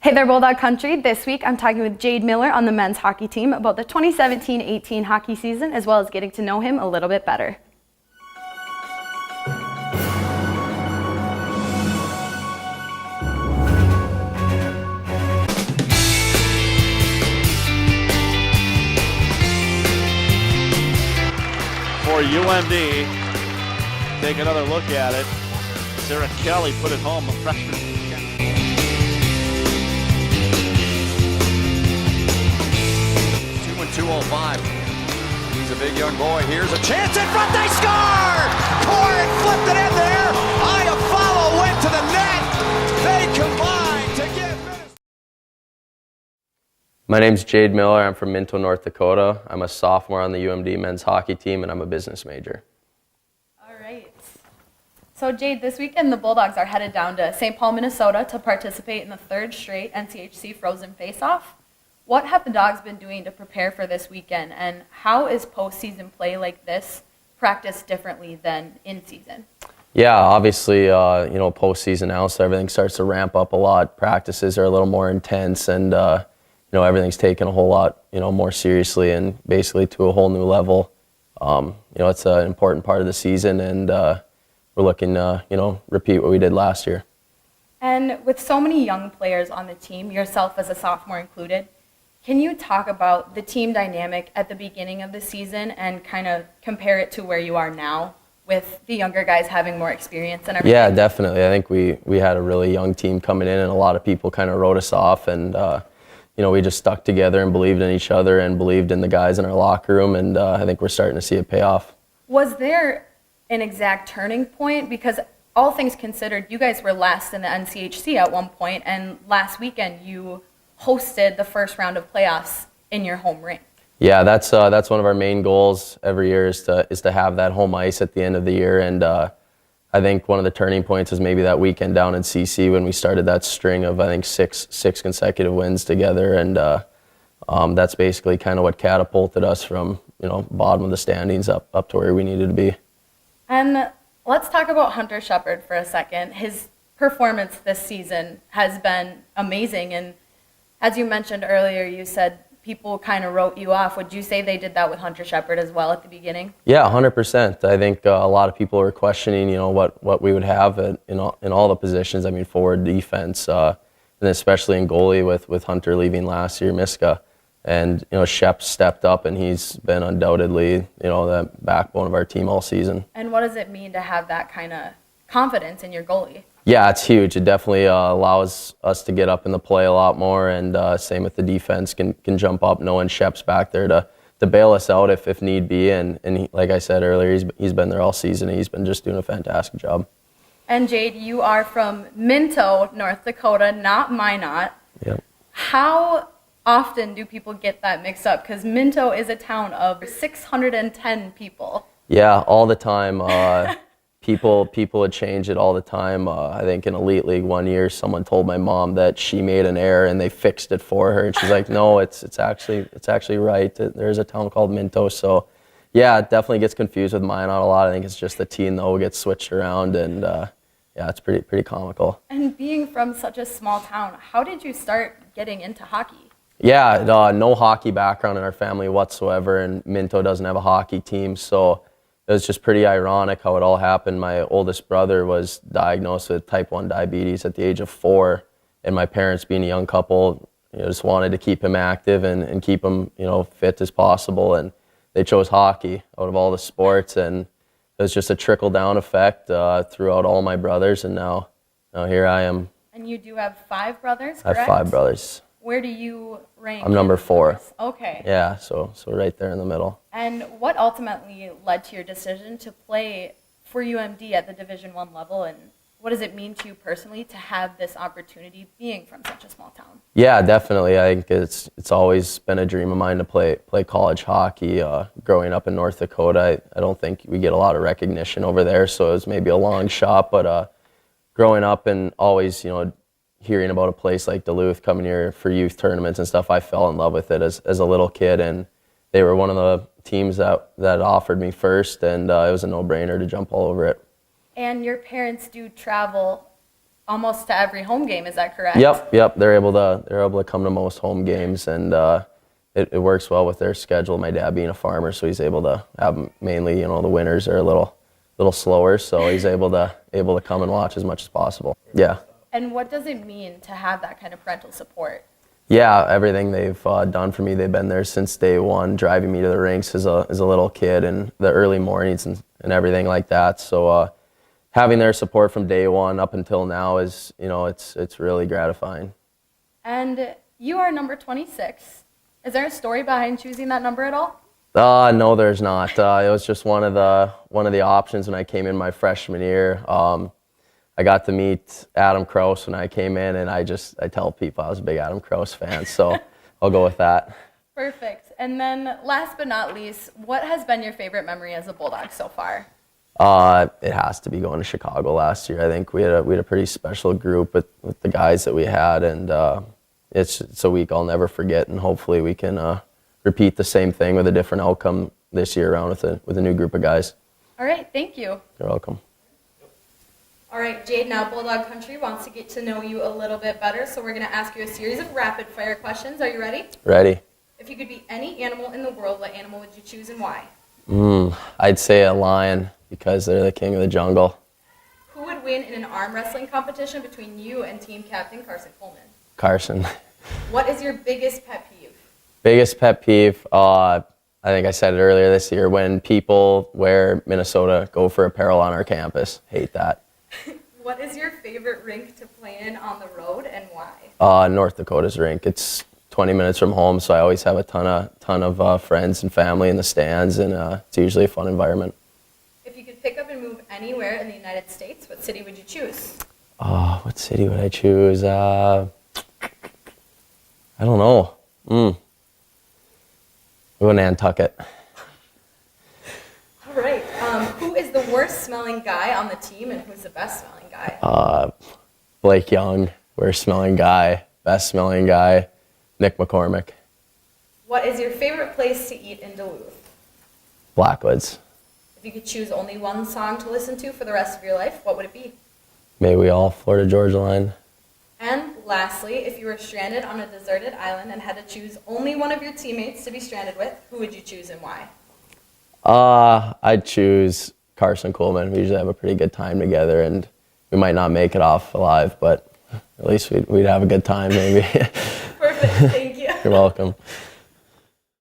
Hey there, Bulldog Country. This week I'm talking with Jade Miller on the men's hockey team about the 2017-18 hockey season, as well as getting to know him a little bit better. For UMD, take another look at it. Sarah Kelly put it home, a freshman. 2:05. He's a big young boy. Here's a chance in front. They score! Corrin flipped it in there. Iafallo went to the net. They combined to give Minnesota. My name's Jade Miller. I'm from Minto, North Dakota. I'm a sophomore on the UMD men's hockey team, and I'm a business major. All right. So Jade, this weekend the Bulldogs are headed down to St. Paul, Minnesota to participate in the third straight NCHC Frozen Face-Off. What have the Dogs been doing to prepare for this weekend, and how is postseason play like this practiced differently than in season? Yeah, obviously, postseason now, so everything starts to ramp up a lot. Practices are a little more intense, and everything's taken a whole lot, more seriously and basically to a whole new level. It's an important part of the season, and we're looking to, repeat what we did last year. And with so many young players on the team, yourself as a sophomore included, can you talk about the team dynamic at the beginning of the season and kind of compare it to where you are now with the younger guys having more experience and everything? Yeah, definitely. I think we had a really young team coming in, and a lot of people kind of wrote us off, and we just stuck together and believed in each other and believed in the guys in our locker room, and I think we're starting to see it pay off. Was there an exact turning point? Because all things considered, you guys were last in the NCHC at one point, and last weekend you hosted the first round of playoffs in your home rink. Yeah, that's one of our main goals every year is to have that home ice at the end of the year, and I think one of the turning points is maybe that weekend down in CC when we started that string of, I think, six consecutive wins together, and that's basically kind of what catapulted us from bottom of the standings up to where we needed to be. And let's talk about Hunter Shepard for a second. His performance this season has been amazing, and as you mentioned earlier, you said people kind of wrote you off. Would you say they did that with Hunter Shepard as well at the beginning? Yeah, 100%. I think a lot of people were questioning, what we would have in all the positions. I mean, forward, defense, and especially in goalie with Hunter leaving last year, Miska. And, Shep stepped up, and he's been undoubtedly, the backbone of our team all season. And what does it mean to have that kind of confidence in your goalie? Yeah, it's huge. It definitely allows us to get up in the play a lot more, and same with the defense, can jump up knowing Shep's back there to bail us out if need be. And he, like I said earlier, he's been there all season. He's been just doing a fantastic job. And Jade, you are from Minto, North Dakota, not Minot. Yep. How often do people get that mixed up? Because Minto is a town of 610 people. Yeah, all the time. People would change it all the time. I think in Elite League one year, someone told my mom that she made an error and they fixed it for her, and she's like, "No, it's actually right. There's a town called Minto." So, yeah, it definitely gets confused with Minot a lot. I think it's just the T and the O gets switched around, and it's pretty comical. And being from such a small town, how did you start getting into hockey? Yeah, no hockey background in our family whatsoever, and Minto doesn't have a hockey team, so it was just pretty ironic how it all happened. My oldest brother was diagnosed with type 1 diabetes at the age of 4, and my parents, being a young couple, just wanted to keep him active and keep him, fit as possible, and they chose hockey out of all the sports, and it was just a trickle-down effect throughout all my brothers, and now here I am. And you do have 5 brothers, correct? I have 5 brothers. Where do you rank? I'm number 4. Okay. Yeah, so right there in the middle. And what ultimately led to your decision to play for UMD at the Division I level, and what does it mean to you personally to have this opportunity being from such a small town? Yeah, definitely. I think it's always been a dream of mine to play college hockey. Growing up in North Dakota, I don't think we get a lot of recognition over there, so it was maybe a long shot. But growing up and always, hearing about a place like Duluth, coming here for youth tournaments and stuff, I fell in love with it as a little kid, and they were one of the teams that offered me first, and it was a no-brainer to jump all over it. And your parents do travel almost to every home game. Is that correct? Yep. They're able to come to most home games, and it works well with their schedule. My dad being a farmer, so he's able to have mainly, the winters are a little slower, so he's able to come and watch as much as possible. Yeah. And what does it mean to have that kind of parental support? Yeah, everything they've done for me, they've been there since day one, driving me to the rinks as a little kid, and the early mornings and everything like that. So having their support from day one up until now is, it's really gratifying. And you are number 26. Is there a story behind choosing that number at all? No, there's not. It was just one of the options when I came in my freshman year. I got to meet Adam Krause when I came in, and I tell people I was a big Adam Krause fan, so I'll go with that. Perfect. And then last but not least, what has been your favorite memory as a Bulldog so far? It has to be going to Chicago last year. I think we had a pretty special group with the guys that we had, and it's a week I'll never forget, and hopefully we can repeat the same thing with a different outcome this year around with a new group of guys. All right, thank you. You're welcome. All right, Jade, now Bulldog Country wants to get to know you a little bit better, so we're going to ask you a series of rapid-fire questions. Are you ready? Ready. If you could be any animal in the world, what animal would you choose and why? I'd say a lion, because they're the king of the jungle. Who would win in an arm wrestling competition between you and team captain Carson Coleman? Carson. What is your biggest pet peeve? Biggest pet peeve, I think I said it earlier this year, when people wear Minnesota Gopher apparel on our campus. Hate that. What is your favorite rink to play in on the road and why? North Dakota's rink. It's 20 minutes from home, so I always have a ton of friends and family in the stands, and it's usually a fun environment. If you could pick up and move anywhere in the United States, what city would you choose? What city would I choose? I don't know. We'll go Nantucket. All right. Who is the worst smelling guy on the team, and who's the best smelling guy? Blake Young, worst smelling guy. Best smelling guy, Nick McCormick. What is your favorite place to eat in Duluth? Blackwoods. If you could choose only one song to listen to for the rest of your life, what would it be? May We All, Florida Georgia Line. And lastly, if you were stranded on a deserted island and had to choose only one of your teammates to be stranded with, who would you choose and why? I'd choose Carson Coleman. We usually have a pretty good time together, and we might not make it off alive, but at least we'd have a good time maybe. Perfect, thank you. You're welcome.